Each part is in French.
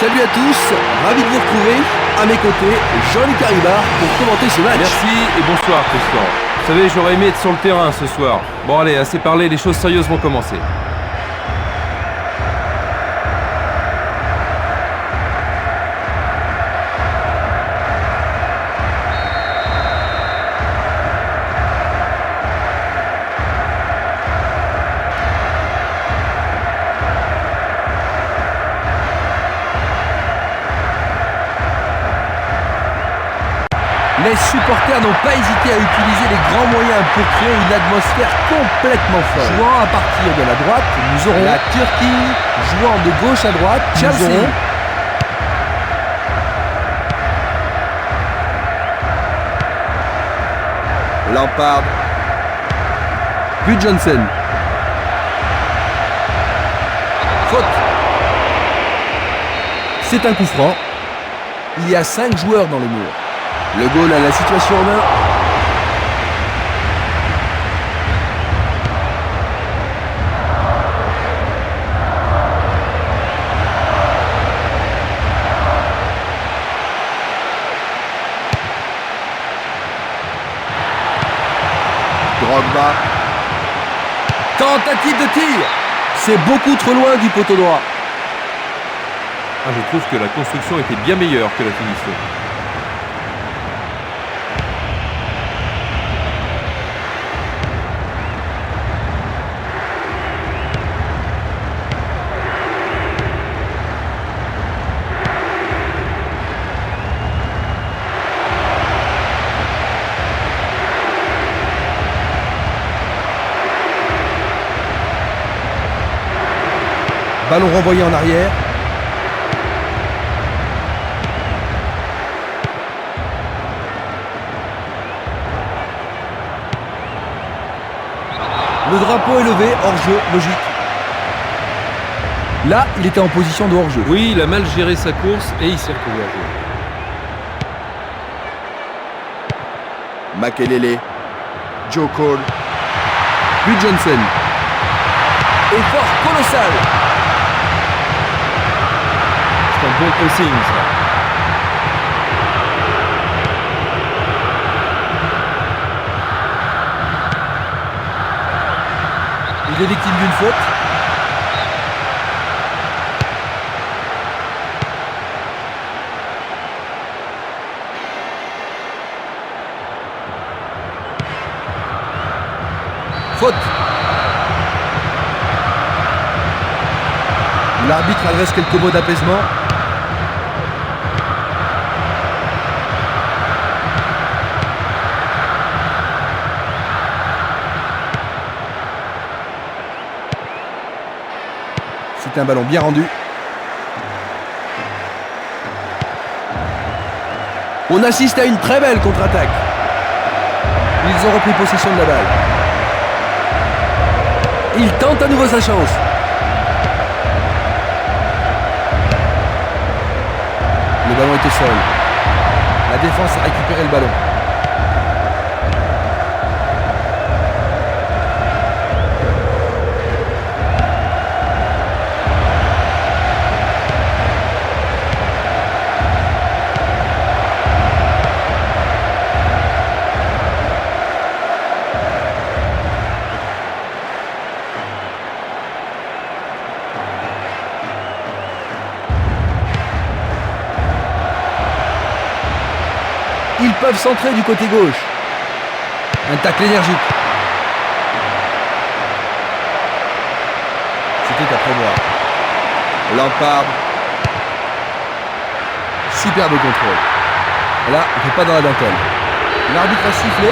Salut à tous, ravi de vous retrouver. À mes côtés, Jean-Luc Haribard pour commenter ce match. Merci et bonsoir Christian. Vous savez, j'aurais aimé être sur le terrain ce soir. Bon allez, assez parlé, les choses sérieuses vont commencer. Les supporters n'ont pas hésité à utiliser les grands moyens pour créer une atmosphère complètement folle. Jouant à partir de la droite, nous aurons la Turquie. Jouant de gauche à droite, Chelsea. Lampard. Puis Johnson. Faute. C'est un coup franc. Il y a 5 joueurs dans le mur. Le goal a la situation en main. Drogba. Tentative de tir. C'est beaucoup trop loin du poteau droit. Je trouve que la construction était bien meilleure que la finition. Ballon renvoyé en arrière. Le drapeau est levé, hors-jeu, logique. Là, il était en position de hors-jeu. Oui, il a mal géré sa course et il s'est retrouvé à jouer. Makelele. Joe Cole. Puis Johnson. Effort colossal. C'est un bon pressing ça. Il est victime d'une faute. Faute. L'arbitre adresse quelques mots d'apaisement. C'est un ballon bien rendu. On assiste à une très belle contre-attaque. Ils ont repris possession de la balle. Il tente à nouveau sa chance. Le ballon est au sol. La défense a récupéré le ballon. Ils peuvent centrer du côté gauche. Un tacle énergique. C'était à prévoir. Lampard. Superbe contrôle. Là, on n'est pas dans la dentelle. L'arbitre a sifflé.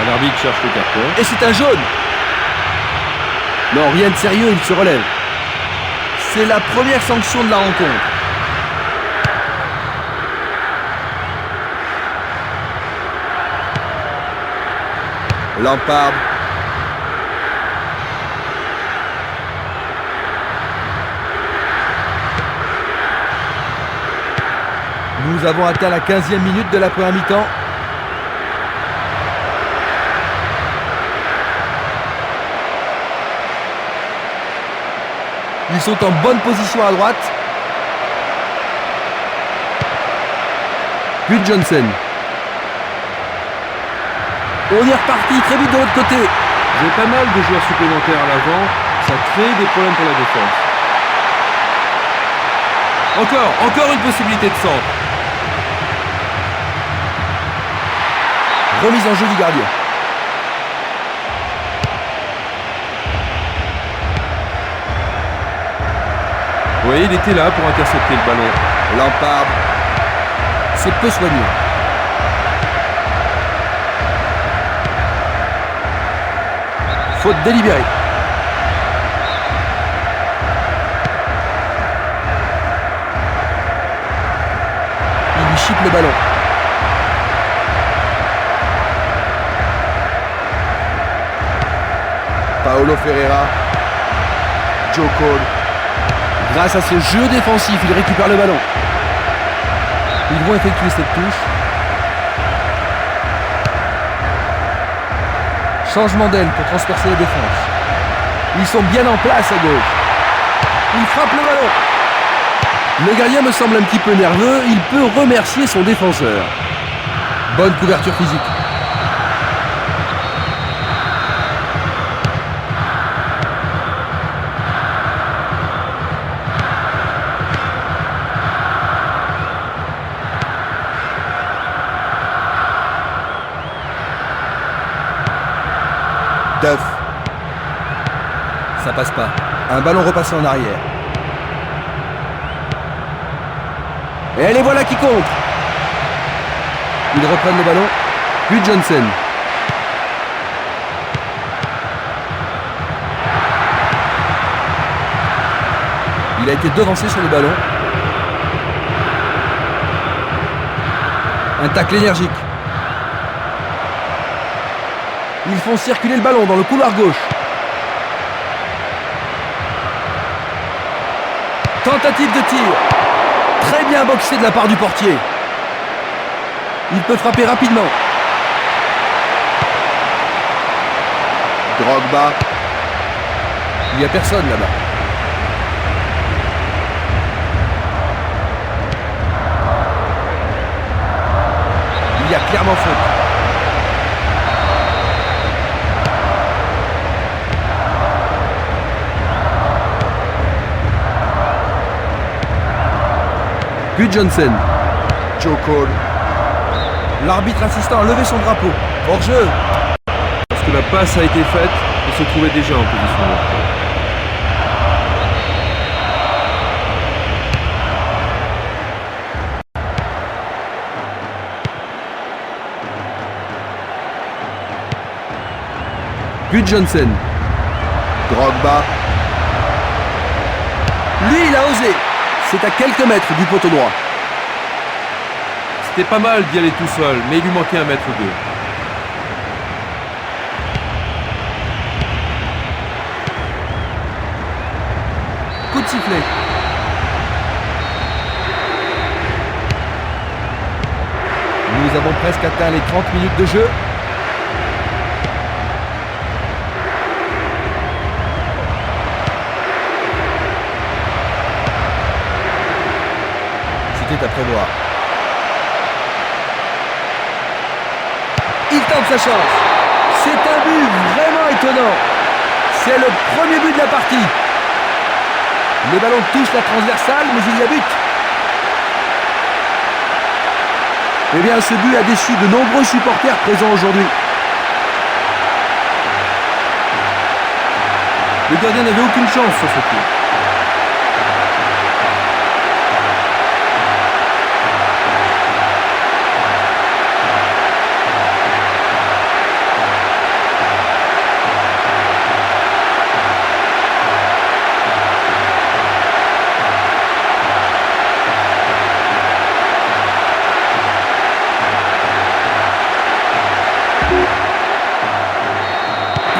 L'arbitre cherche le carton. Et c'est un jaune. Non, rien de sérieux, il se relève. C'est la première sanction de la rencontre. Lampard. Nous avons atteint la 15e minute de la première mi-temps. Ils sont en bonne position à droite. Puis Johnson. On est reparti très vite de l'autre côté. J'ai pas mal de joueurs supplémentaires à l'avant. Ça crée des problèmes pour la défense. Encore une possibilité de centre. Remise en jeu du gardien. Vous voyez, il était là pour intercepter le ballon. Lampard. C'est peu soigné. Faute délibérée. Il lui chipe le ballon. Paulo Ferreira. Joe Cole. Grâce à ce jeu défensif, il récupère le ballon. Ils vont effectuer cette touche. Changement d'aile pour transpercer la défense. Ils sont bien en place à gauche. Il frappe le ballon. Le gardien me semble un petit peu nerveux. Il peut remercier son défenseur. Bonne couverture physique. Duff. Ça passe pas. Un ballon repassé en arrière. Et les voilà qui contre. Ils reprennent le ballon. Puis Johnson. Il a été devancé sur le ballon. Un tacle énergique. Ils font circuler le ballon dans le couloir gauche. Tentative de tir. Très bien boxé de la part du portier. Il peut frapper rapidement. Drogba. Il n'y a personne là-bas. Il y a clairement faute. Puis Johnson. Joe Cole. L'arbitre assistant a levé son drapeau. Hors jeu. Parce que la passe a été faite, il se trouvait déjà en position de hors-jeu. Puis Johnson. Drogba. Lui, il a osé. C'est à quelques mètres du poteau droit. C'était pas mal d'y aller tout seul, mais il lui manquait 1 mètre ou 2. Coup de sifflet. Nous avons presque atteint les 30 minutes de jeu. C'était à prévoir. Il tente sa chance. C'est un but vraiment étonnant. C'est le premier but de la partie. Le ballon touche la transversale, mais il y a but. Eh bien, ce but a déçu de nombreux supporters présents aujourd'hui. Le gardien n'avait aucune chance sur ce tir.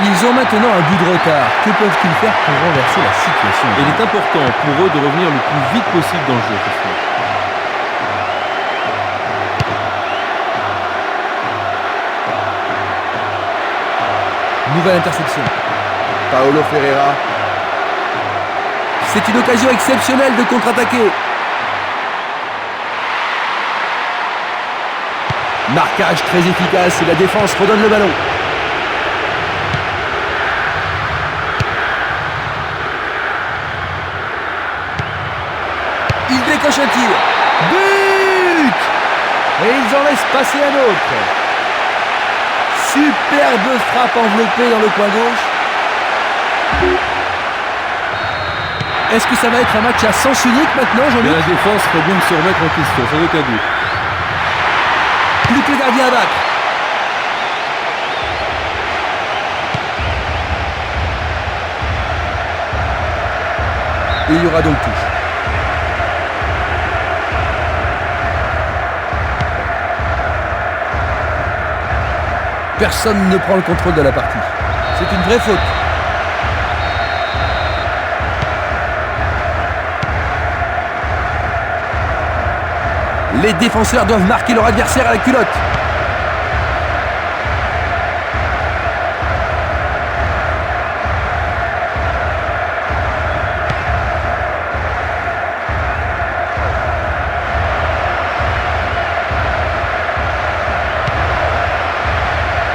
Ils ont maintenant un but de retard. Que peuvent-ils faire pour renverser la situation? Et il est important pour eux de revenir le plus vite possible dans le jeu. Nouvelle interception. Paulo Ferreira. C'est une occasion exceptionnelle de contre-attaquer. Marquage très efficace et la défense redonne le ballon. Il décoche un tir. But! Et ils en laissent passer un autre. Superbe frappe enveloppée dans le coin gauche. Est-ce que ça va être un match à sens unique maintenant, Jean-Luc? La défense ferait bien de se remettre en question, sans aucun doute. Plus que le gardien à battre. Et il y aura donc touche. Personne ne prend le contrôle de la partie. C'est une vraie faute. Les défenseurs doivent marquer leur adversaire à la culotte.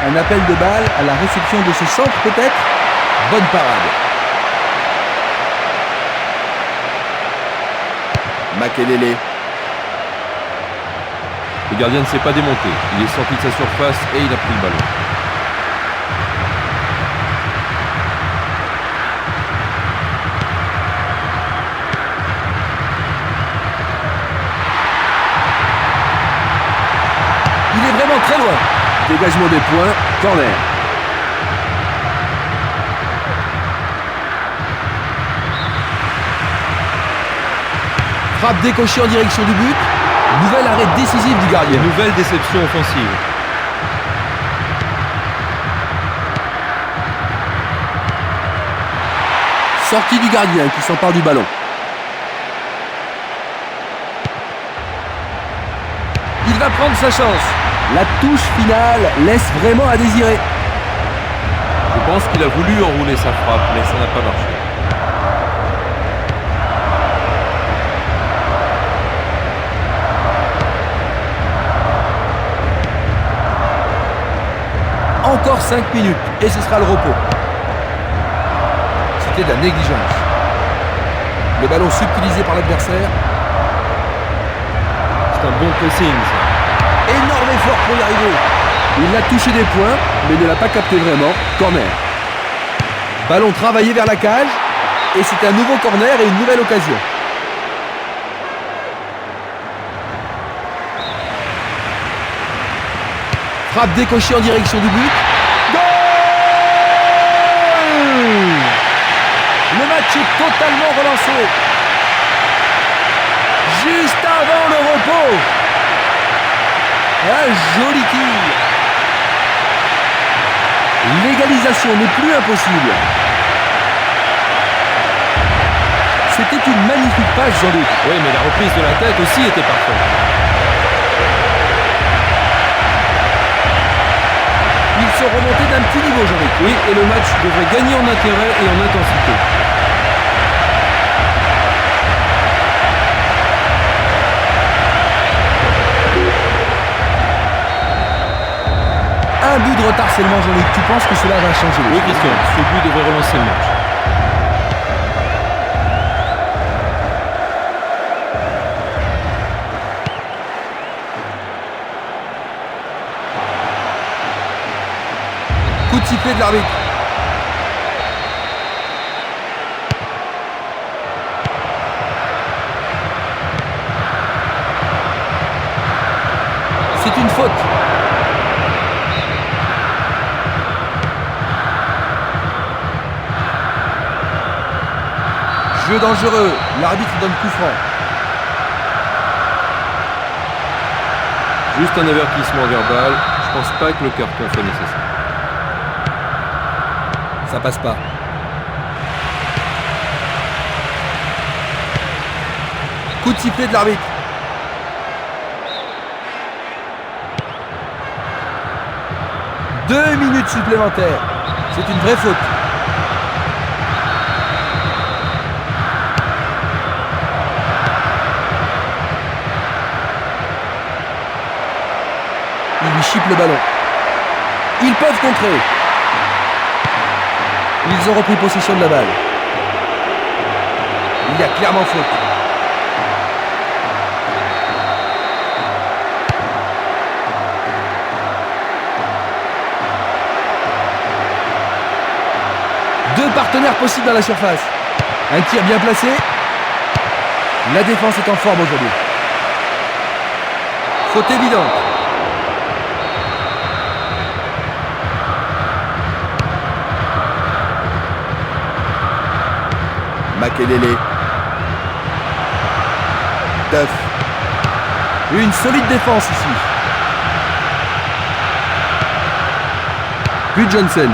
Un appel de balle à la réception de ce centre peut-être. Bonne parade. Makelele. Le gardien ne s'est pas démonté. Il est sorti de sa surface et il a pris le ballon. Il est vraiment très loin. Dégagement des points. Corner. Frappe décochée en direction du but. Nouvel arrêt décisif du gardien. Nouvelle déception offensive. Sortie du gardien qui s'empare du ballon. Il va prendre sa chance. La touche finale laisse vraiment à désirer. Je pense qu'il a voulu enrouler sa frappe, mais ça n'a pas marché. Encore 5 minutes et ce sera le repos. C'était de la négligence. Le ballon subtilisé par l'adversaire. C'est un bon pressing, ça. Énorme effort pour y arriver. Il a touché des points, mais ne l'a pas capté vraiment. Corner. Ballon travaillé vers la cage. Et c'est un nouveau corner et une nouvelle occasion. Frappe décochée en direction du but. Goal! Le match est totalement relancé. Juste avant le repos. Un joli tir. L'égalisation n'est plus impossible. C'était une magnifique passe, Jean-Luc. Oui, mais la reprise de la tête aussi était parfaite. Ils sont remontés d'un petit niveau, Jean-Luc. Oui, et le match devrait gagner en intérêt et en intensité. Un but de retard seulement, Jean-Luc. Tu penses que cela va changer les Oui, choses? Christian, ce but devrait relancer le match. Coup de sifflet de l'arbitre. c'est une faute. Jeu dangereux, l'arbitre donne coup franc. Juste un avertissement verbal, je pense pas que le carton soit nécessaire. Ça passe pas. Coup de sifflet de l'arbitre. Deux minutes supplémentaires. C'est une vraie faute. Il lui chipe le ballon. Ils peuvent contrer. Ils ont repris possession de la balle. Il y a clairement faute. Deux partenaires possibles dans la surface. Un tir bien placé. La défense est en forme aujourd'hui. Faute évidente. Makelele. Duff. Une solide défense ici. Puis Johnson.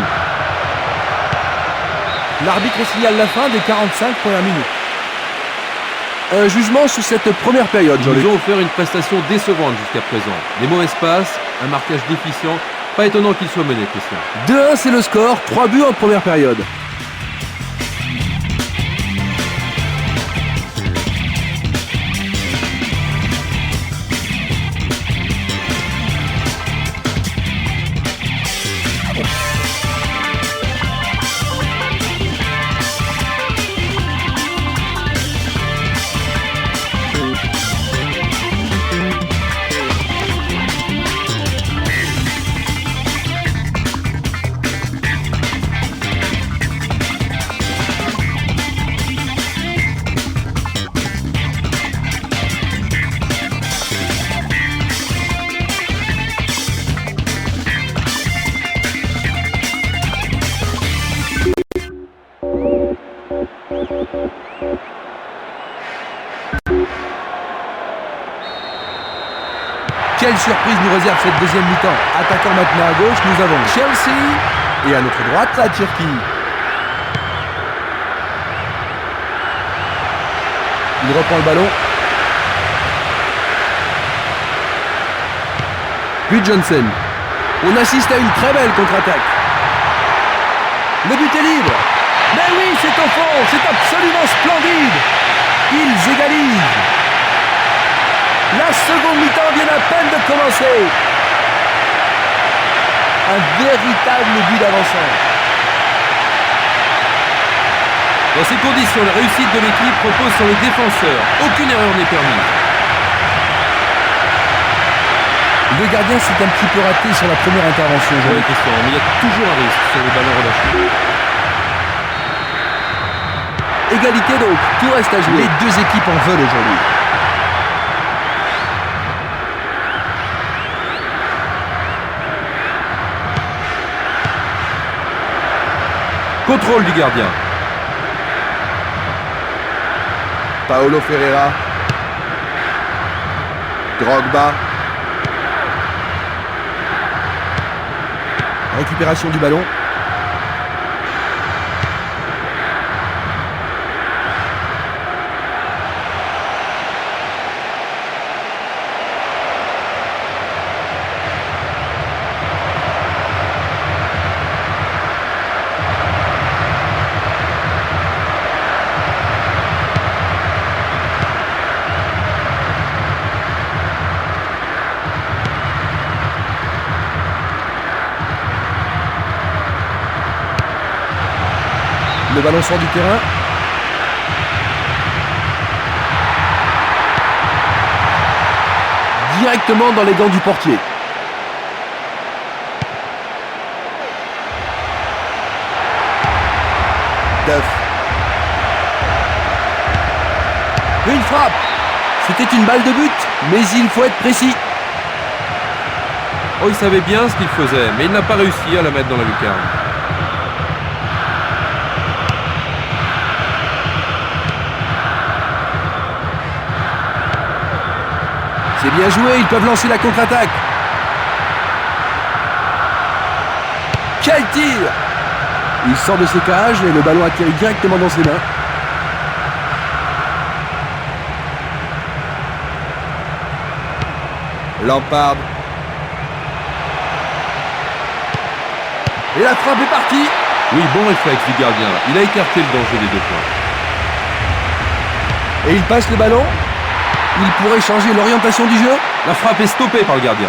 L'arbitre signale la fin des 45 premières minutes. Un jugement sur cette première période, Ils Jean-Luc. nous ont offert une prestation décevante jusqu'à présent. Des mauvaises passes, un marquage déficient. Pas étonnant qu'ils soient menés, Christian. 2-1, c'est le score. 3 buts en première période. Quelle surprise nous réserve cette deuxième mi-temps. Attaquant maintenant à gauche, nous avons Chelsea et à notre droite, la Turquie. Il reprend le ballon. Puis Johnson. On assiste à une très belle contre-attaque. Le but est libre. Mais oui, c'est au fond, c'est absolument splendide. Ils égalisent. La seconde mi-temps vient à peine de commencer. Un véritable but d'avancement. Dans ces conditions, la réussite de l'équipe repose sur les défenseurs. Aucune erreur n'est permise. Le gardien s'est un petit peu raté sur la première intervention. Oui, Christian, mais il y a toujours un risque sur les ballons relâchés. Égalité donc, tout reste à jouer. Les deux équipes en veulent aujourd'hui. Contrôle du gardien. Paulo Ferreira. Drogba. Récupération du ballon. Le ballon sort du terrain. Directement dans les gants du portier. Duff. Une frappe. C'était une balle de but, mais il faut être précis. Oh, il savait bien ce qu'il faisait, mais il n'a pas réussi à la mettre dans la lucarne. C'est bien joué, ils peuvent lancer la contre-attaque. Quel tir! Il sort de ses cages et le ballon atterrit directement dans ses mains. Lampard. Et la frappe est partie. Oui, bon réflexe du gardien. Il a écarté le danger des 2 points. Et il passe le ballon. Il pourrait changer l'orientation du jeu. La frappe est stoppée par le gardien.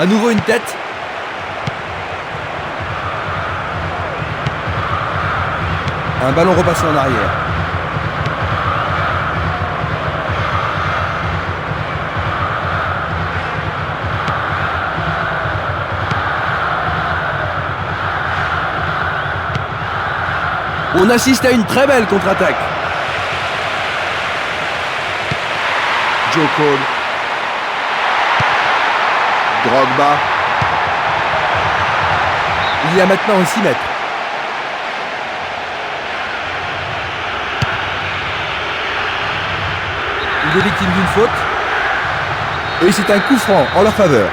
À nouveau une tête. Un ballon repassé en arrière. On assiste à une très belle contre-attaque. Joe Cole. Drogba. Il y a maintenant un 6 mètres. Il est victime d'une faute. Et c'est un coup franc en leur faveur.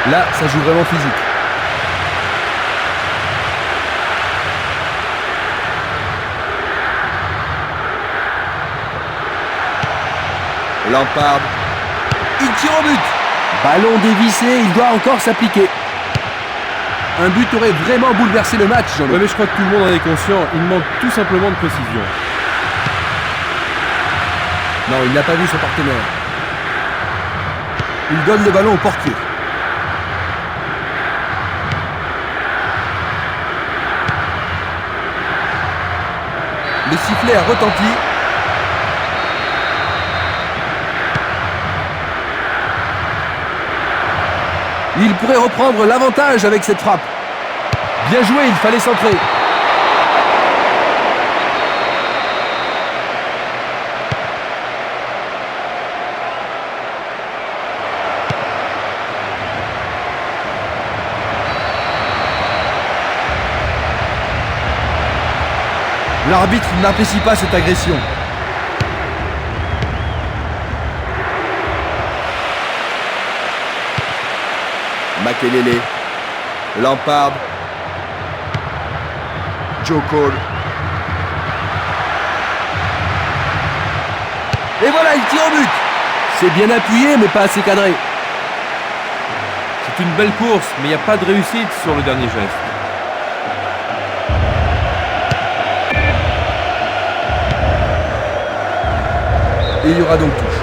Là, ça joue vraiment physique. Lampard. Il tire au but. Ballon dévissé, il doit encore s'appliquer. Un but aurait vraiment bouleversé le match, Jean-Luc. Ouais, mais je crois que tout le monde en est conscient. Il manque tout simplement de précision. Non, il n'a pas vu son partenaire. Il donne le ballon au portier. Le sifflet a retenti. Il pourrait reprendre l'avantage avec cette frappe. Bien joué, il fallait centrer. L'arbitre n'apprécie pas cette agression. Makelele. Lampard. Joe Cole. Et voilà, il tire au but. C'est bien appuyé, mais pas assez cadré. C'est une belle course, mais il n'y a pas de réussite sur le dernier geste. Et il y aura donc touche.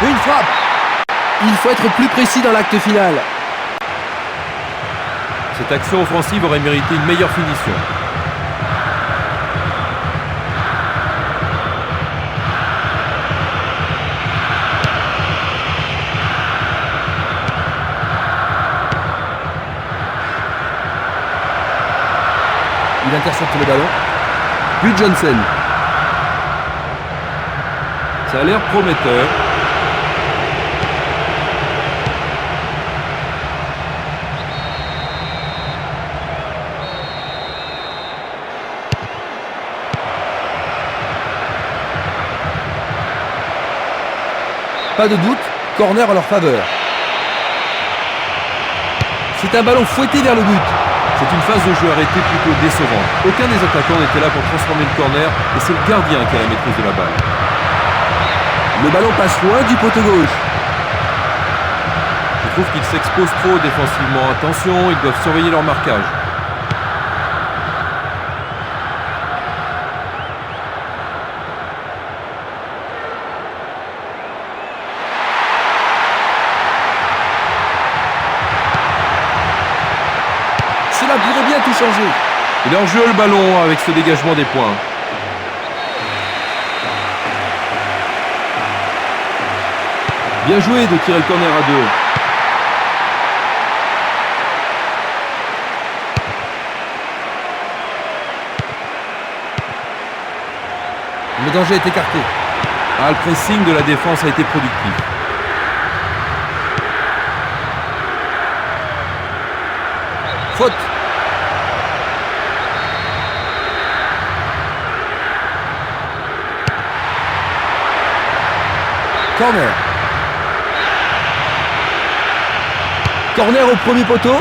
Une frappe. Il faut être plus précis dans l'acte final. Cette action offensive aurait mérité une meilleure finition. Il intercepte le ballon. Puis Johnson. Ça a l'air prometteur. Pas de doute, corner à leur faveur. C'est un ballon fouetté vers le but. C'est une phase de jeu arrêtée plutôt décevante. Aucun des attaquants n'était là pour transformer le corner et c'est le gardien qui a la maîtrise de la balle. Le ballon passe loin du poteau gauche. Je trouve qu'ils s'exposent trop défensivement. Attention, ils doivent surveiller leur marquage. Cela pourrait bien tout changer. Il est en jeu le ballon avec ce dégagement des points. Bien joué de tirer le corner à 2. Le danger est écarté. Ah, le pressing de la défense a été productif. Faute. Corner. Corner au premier poteau.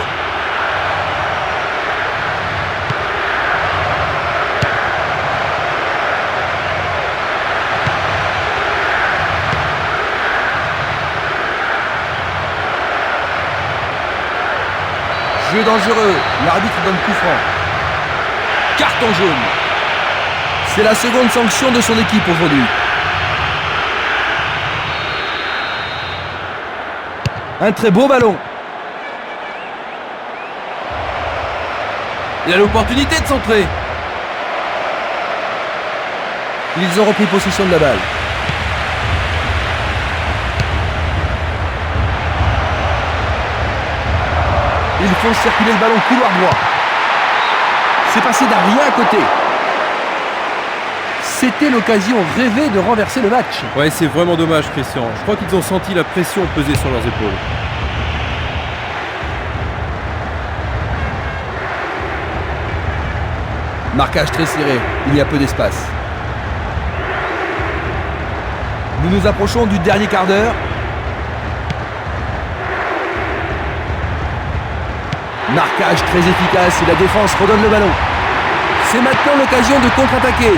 Jeu dangereux. L'arbitre donne coup franc. Carton jaune. C'est la seconde sanction de son équipe aujourd'hui. Un très beau ballon. Il a l'opportunité de centrer. Ils ont repris possession de la balle. Ils font circuler le ballon couloir droit. C'est passé d'un rien à côté. C'était l'occasion rêvée de renverser le match. Ouais, c'est vraiment dommage, Christian. Je crois qu'ils ont senti la pression peser sur leurs épaules. Marquage très serré. Il y a peu d'espace. Nous nous approchons du dernier quart d'heure. Marquage très efficace et la défense redonne le ballon. C'est maintenant l'occasion de contre-attaquer.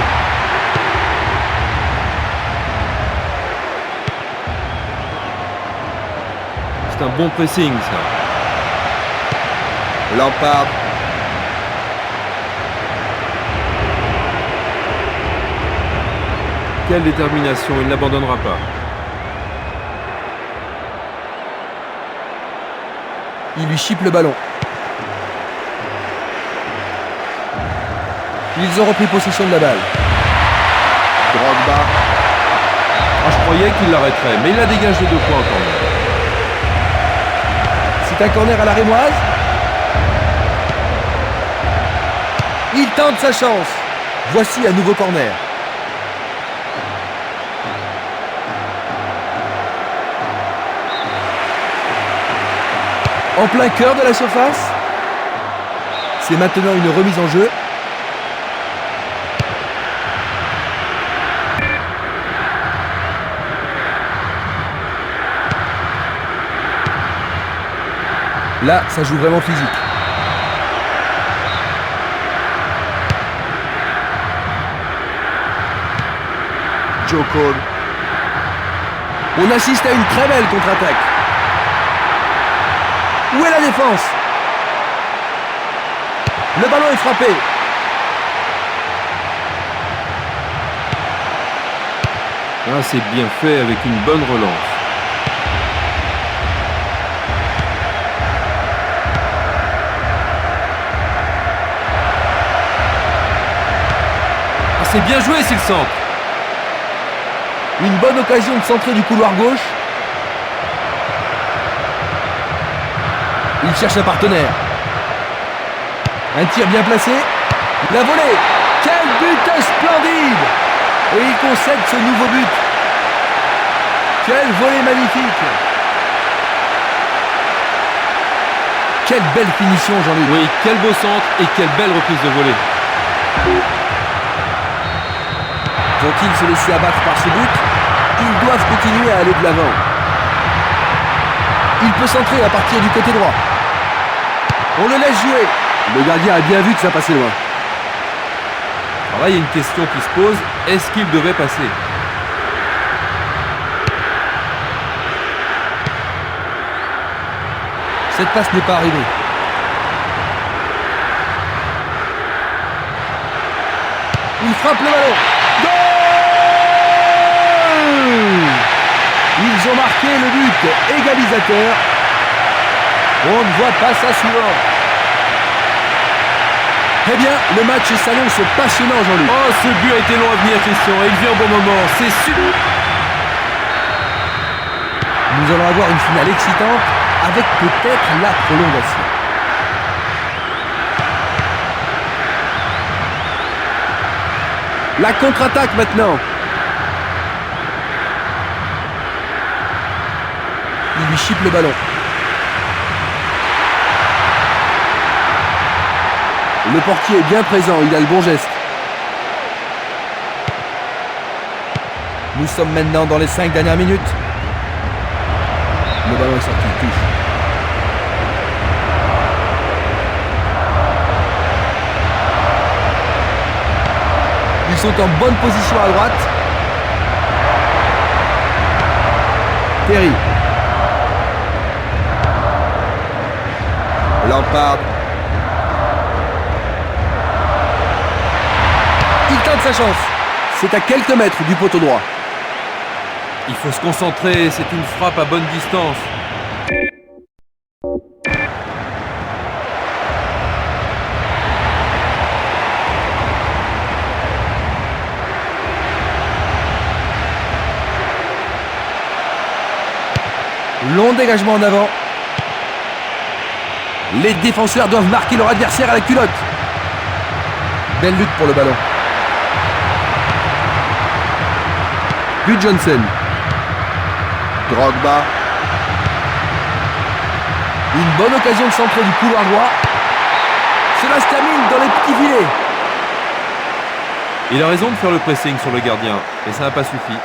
C'est un bon pressing, ça. Lampard. Quelle détermination, il n'abandonnera pas. Il lui chipe le ballon. Ils ont repris possession de la balle. Drogba. Ah, je croyais qu'il l'arrêterait, mais il a dégagé 2 points quand même. C'est un corner à la rémoise. Il tente sa chance. Voici un nouveau corner. En plein cœur de la surface. C'est maintenant une remise en jeu. Là, ça joue vraiment physique. Joe Cole. On assiste à une très belle contre-attaque. Où est la défense? Le ballon est frappé. Ah, c'est bien fait avec une bonne relance. Ah, c'est bien joué, c'est le centre. Une bonne occasion de centrer du couloir gauche. Il cherche un partenaire. Un tir bien placé. La volée. Quel but splendide! Et il concède ce nouveau but. Quelle volée magnifique! Quelle belle finition, Jean-Luc. Oui, quel beau centre et quelle belle reprise de volée. Vont-ils se laisser abattre par ce but? Ils doivent continuer à aller de l'avant. Il peut centrer à partir du côté droit. On le laisse jouer. Le gardien a bien vu que ça passait loin. Alors là, il y a une question qui se pose. Est-ce qu'il devait passer? Cette passe n'est pas arrivée. Il frappe le ballon. Goal! Ils ont marqué le but égalisateur. On ne voit pas ça souvent. Eh bien, le match s'annonce passionnant, Jean-Luc. Oh, ce but a été long à venir, Christian. Et il vient au bon moment. C'est super. Nous allons avoir une finale excitante avec peut-être la prolongation. La contre-attaque maintenant. Il lui chipe le ballon. Le portier est bien présent, il a le bon geste. Nous sommes maintenant dans les 5 dernières minutes. Le ballon est sorti, touche. Ils sont en bonne position à droite. Terry. Lampard. Il tente sa chance. C'est à quelques mètres du poteau droit. Il faut se concentrer, c'est une frappe à bonne distance. Long dégagement en avant. Les défenseurs doivent marquer leur adversaire à la culotte. Belle lutte pour le ballon. But Johnson. Drogba. Une bonne occasion de centrer du couloir droit. Cela se termine dans les petits filets. Il a raison de faire le pressing sur le gardien, et ça n'a pas suffi.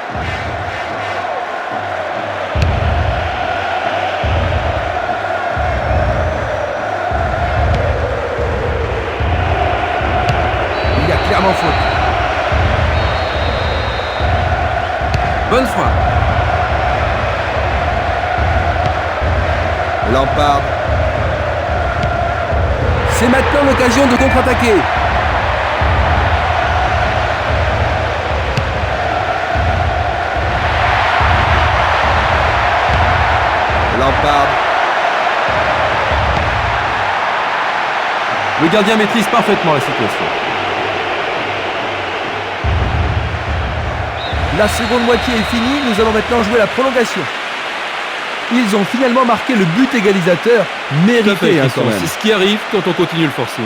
Il y a clairement faute. Bonne frappe. Lampard. C'est maintenant l'occasion de contre-attaquer. Lampard. Le gardien maîtrise parfaitement la situation. La seconde moitié est finie, nous allons maintenant jouer la prolongation. Ils ont finalement marqué le but égalisateur, mérité Christian, quand même. c'est ce qui arrive quand on continue le forcing.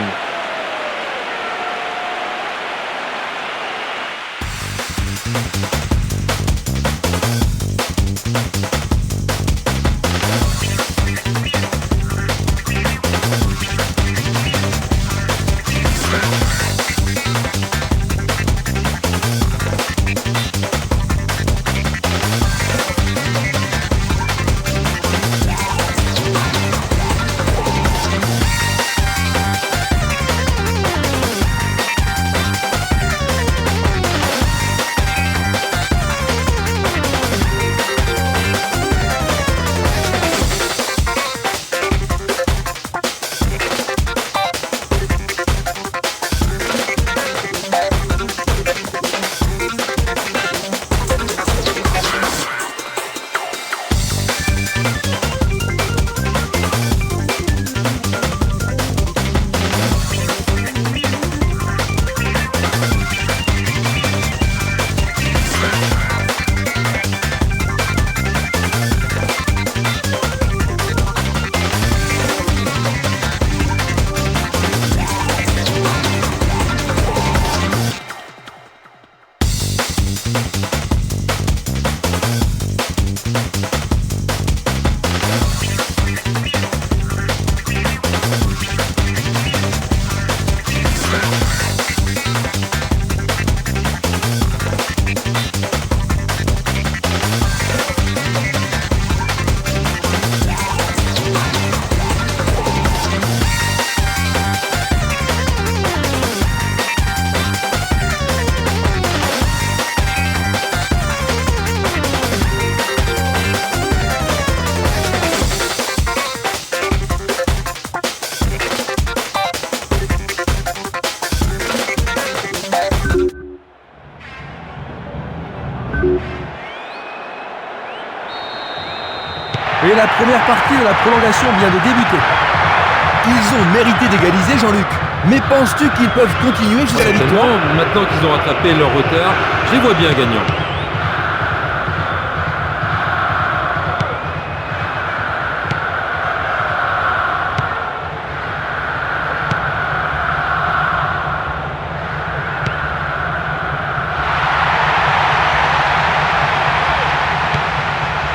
Et la première partie de la prolongation vient de débuter. Ils ont mérité d'égaliser, Jean-Luc. Mais penses-tu qu'ils peuvent continuer jusqu'à la victoire? Maintenant qu'ils ont rattrapé leur retard, je les vois bien gagnants.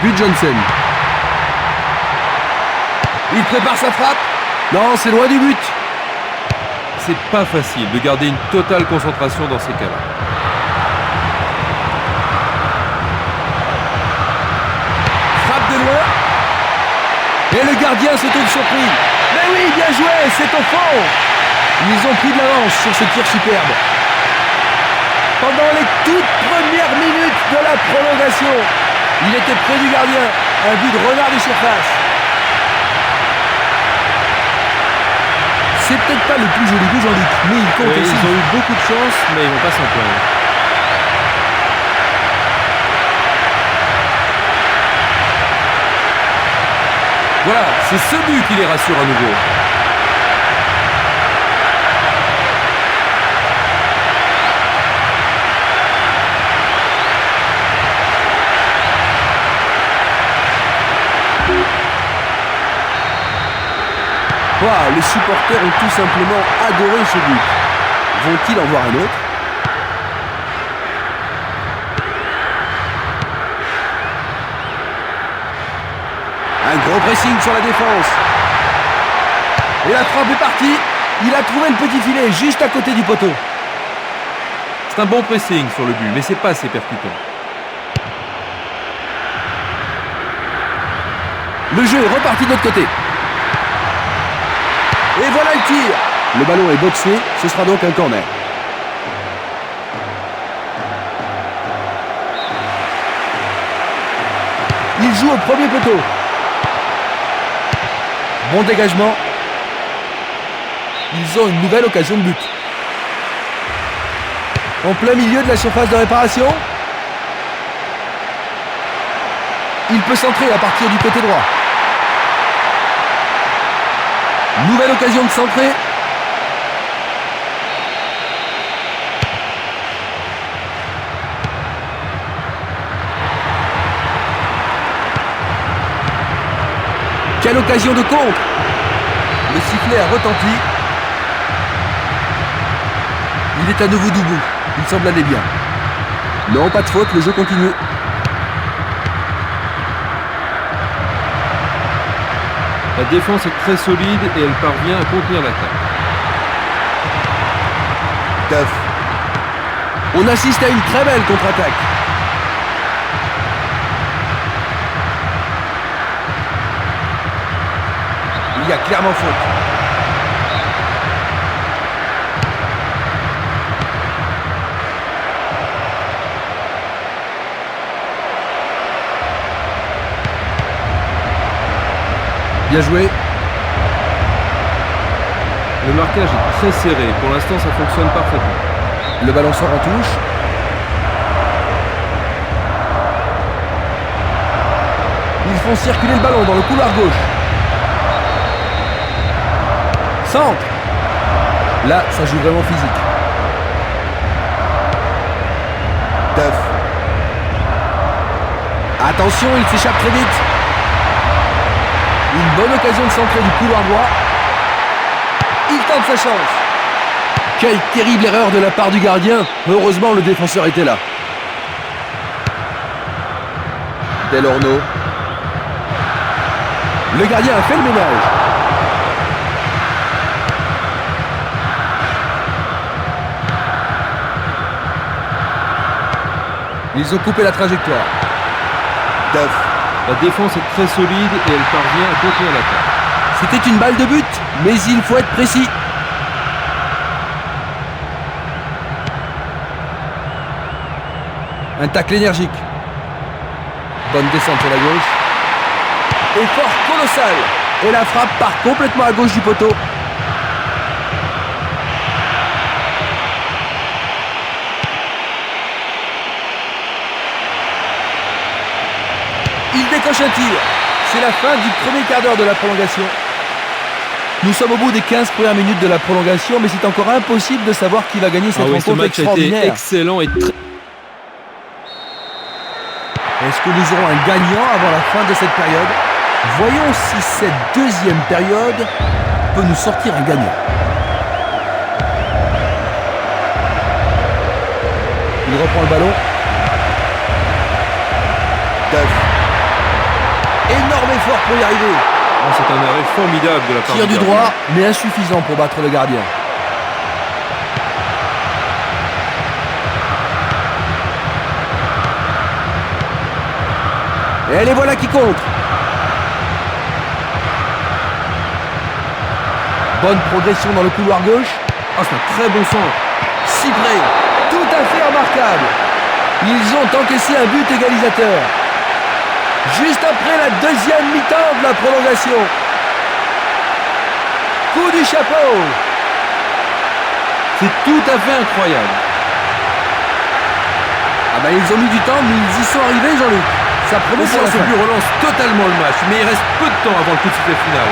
Gudjonsen. Il prépare sa frappe. Non, c'est loin du but. C'est pas facile de garder une totale concentration dans ces cas-là. Frappe de loin. Et le gardien se trouve surpris. Mais oui, bien joué, c'est au fond. Ils ont pris de l'avance sur ce tir superbe. Pendant les toutes premières minutes de la prolongation, il était près du gardien. Un but de renard des surfaces. C'est peut-être pas le plus joli but, Jean-Luc, mais il compte Oui, aussi. ils ont eu beaucoup de chance, mais ils vont pas s'en plaindre. Voilà, c'est ce but qui les rassure à nouveau. Wow, les supporters ont tout simplement adoré ce but. Vont-ils en voir un autre? Un gros pressing sur la défense. Et la frappe est partie. Il a trouvé le petit filet juste à côté du poteau. C'est un bon pressing sur le but, mais c'est pas assez percutant. Le jeu est reparti de l'autre côté. Et voilà le tir. Le ballon est boxé, ce sera donc un corner. Il joue au premier poteau. Bon dégagement. Ils ont une nouvelle occasion de but. En plein milieu de la surface de réparation. Il peut centrer à partir du côté droit. Nouvelle occasion de centrer. Quelle occasion de contre. Le sifflet a retenti. Il est à nouveau debout. Il semble aller bien. Non, pas de faute, le jeu continue. La défense est très solide et elle parvient à contenir l'attaque. Duff. On assiste à une très belle contre-attaque. Il y a clairement faute. Bien joué. Le marquage est très serré. Pour l'instant, ça fonctionne parfaitement. Le ballon sort en touche. Ils font circuler le ballon dans le couloir gauche. Centre. Là, ça joue vraiment physique. Duff. Attention, il s'échappe très vite. Une bonne occasion de centrer du couloir droit. Il tente sa chance. Quelle terrible erreur de la part du gardien. Heureusement, le défenseur était là. Delormeau. Le gardien a fait le ménage. Ils ont coupé la trajectoire. Duff. La défense est très solide et elle parvient à contenir l'attaque. C'était une balle de but, mais il faut être précis. Un tacle énergique. Bonne descente sur la gauche. Effort colossal. Et la frappe part complètement à gauche du poteau. Il décoche un tir. C'est la fin du premier quart d'heure de la prolongation. Nous sommes au bout des 15 premières minutes de la prolongation, mais c'est encore impossible de savoir qui va gagner cette Ce rencontre match a été extraordinaire. excellent et très... Est-ce que nous aurons un gagnant avant la fin de cette période? Voyons si cette deuxième période peut nous sortir un gagnant. Il reprend le ballon. Duff. fort pour y arriver. Oh, c'est un arrêt formidable de la part Tir du gardien. droit, mais insuffisant pour battre le gardien. Et les voilà qui contre. Bonne progression dans le couloir gauche. Ah, c'est un très bon centre. Cibré, tout à fait remarquable. Ils ont encaissé un but égalisateur. Juste après la deuxième mi-temps de la prolongation. Coup du chapeau. C'est tout à fait incroyable. Ah ben ils ont mis du temps, mais ils y sont arrivés, Jean-Luc. Ça promet Le sur la ce fin. but relance totalement le match, mais il reste peu de temps avant le coup de sifflet final.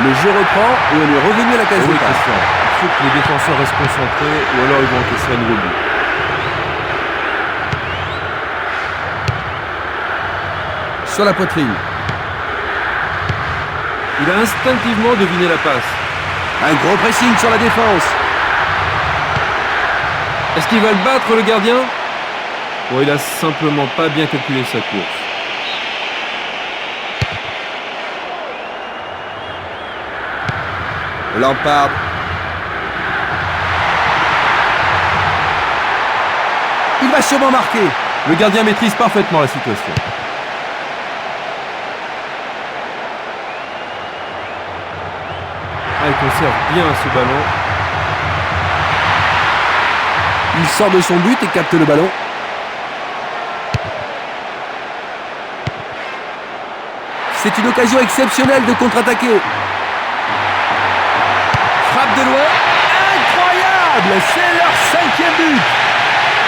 Le jeu reprend et on est revenu à la case Oui, départ. Christian. Il faut que les défenseurs restent concentrés ou alors ils vont encaisser un nouveau but. Sur la poitrine. Il a instinctivement deviné la passe. Un gros pressing sur la défense. Est-ce qu'il va le battre, le gardien? Bon, il a simplement pas bien calculé sa course. Lampard. Il va sûrement marquer. Le gardien maîtrise parfaitement la situation. Ah, il conserve bien ce ballon. Il sort de son but et capte le ballon. C'est une occasion exceptionnelle de contre-attaquer. Frappe de loin. Incroyable! C'est leur 5e but.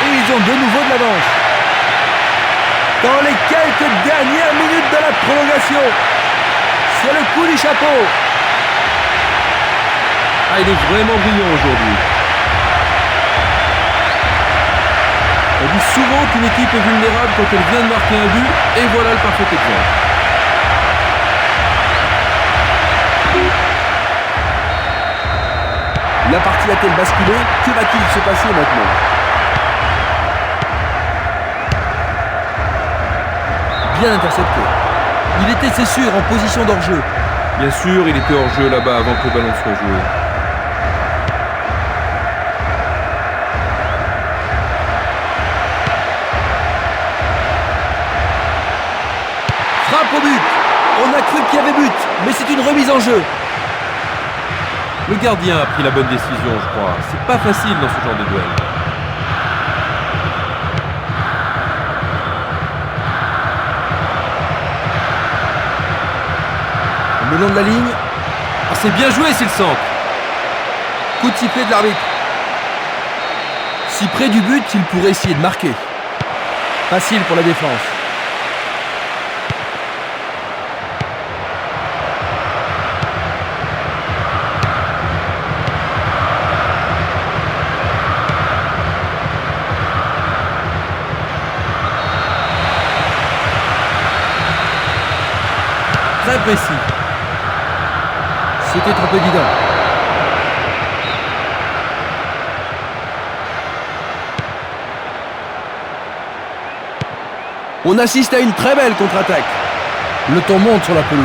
Et ils ont de nouveau de l'avance. Dans les quelques dernières minutes de la prolongation. C'est le coup du chapeau. Ah, il est vraiment brillant aujourd'hui. On dit souvent qu'une équipe est vulnérable quand elle vient de marquer un but, et voilà le parfait exemple. La partie a-t-elle basculé? Que va-t-il se passer maintenant? Bien intercepté. Il était, c'est sûr, en position d'hors-jeu. Bien sûr, il était hors jeu là-bas avant que le ballon soit joué. Frappe au but. On a cru qu'il y avait but, mais c'est une remise en jeu. Le gardien a pris la bonne décision, je crois. C'est pas facile dans ce genre de duel. Le long de la ligne. Ah, c'est bien joué, c'est le centre. Coup de sifflet de l'arbitre. Si près du but, il pourrait essayer de marquer. Facile pour la défense. Très précis. C'était trop évident. On assiste à une très belle contre-attaque. Le ton monte sur la pelouse.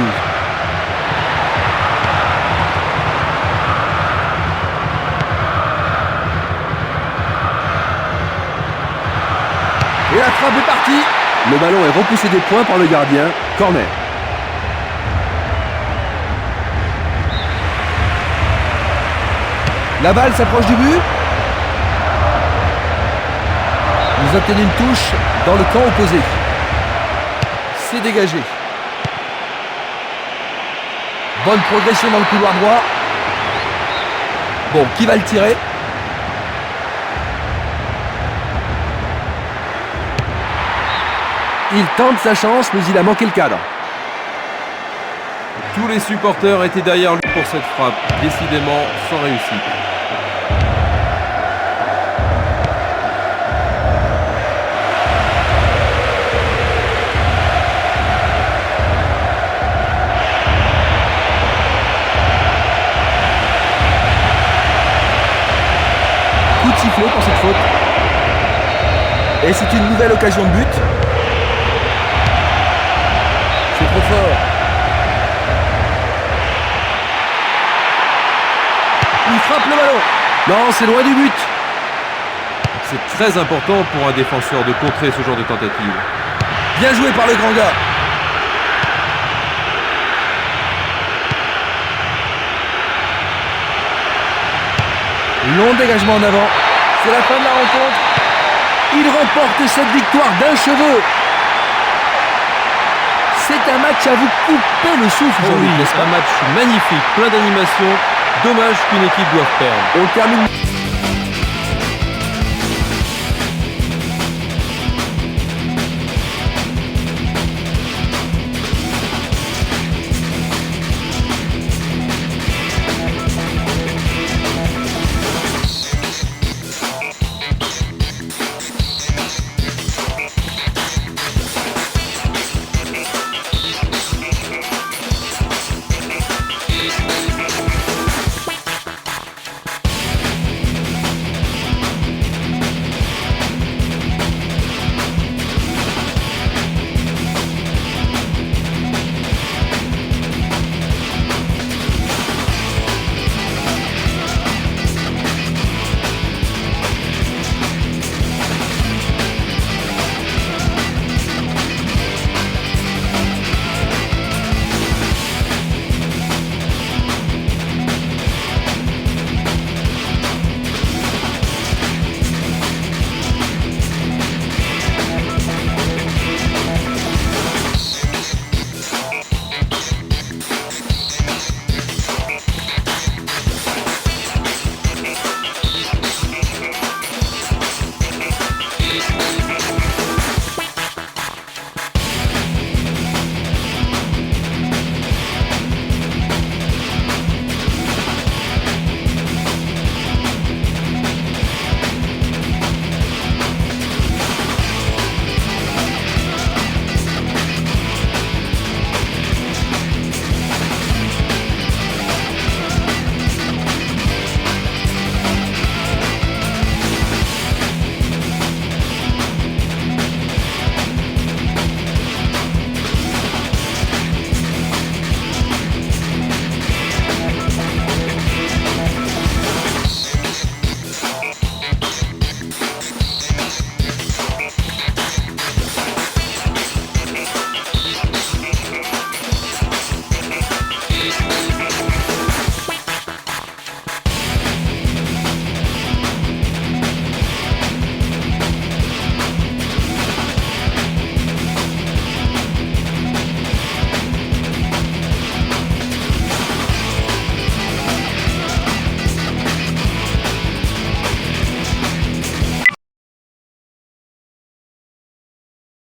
Et la frappe est partie. Le ballon est repoussé des points par le gardien. Corner. La balle s'approche du but. Ils obtiennent une touche dans le camp opposé. C'est dégagé. Bonne progression dans le couloir droit. Bon, qui va le tirer? Il tente sa chance, mais il a manqué le cadre. Tous les supporters étaient derrière lui pour cette frappe. Décidément, sans réussite. Coup de sifflet pour cette faute. Et c'est une nouvelle occasion de but. fort. Il frappe le ballon. Non, c'est loin du but. C'est très important pour un défenseur de contrer ce genre de tentative. Bien joué par le grand gars. Long dégagement en avant. C'est la fin de la rencontre. Il remporte cette victoire d'un cheveu. C'est un match à vous couper le souffle. Oh oui, c'est un match magnifique, plein d'animation. Dommage qu'une équipe doive perdre. On termine.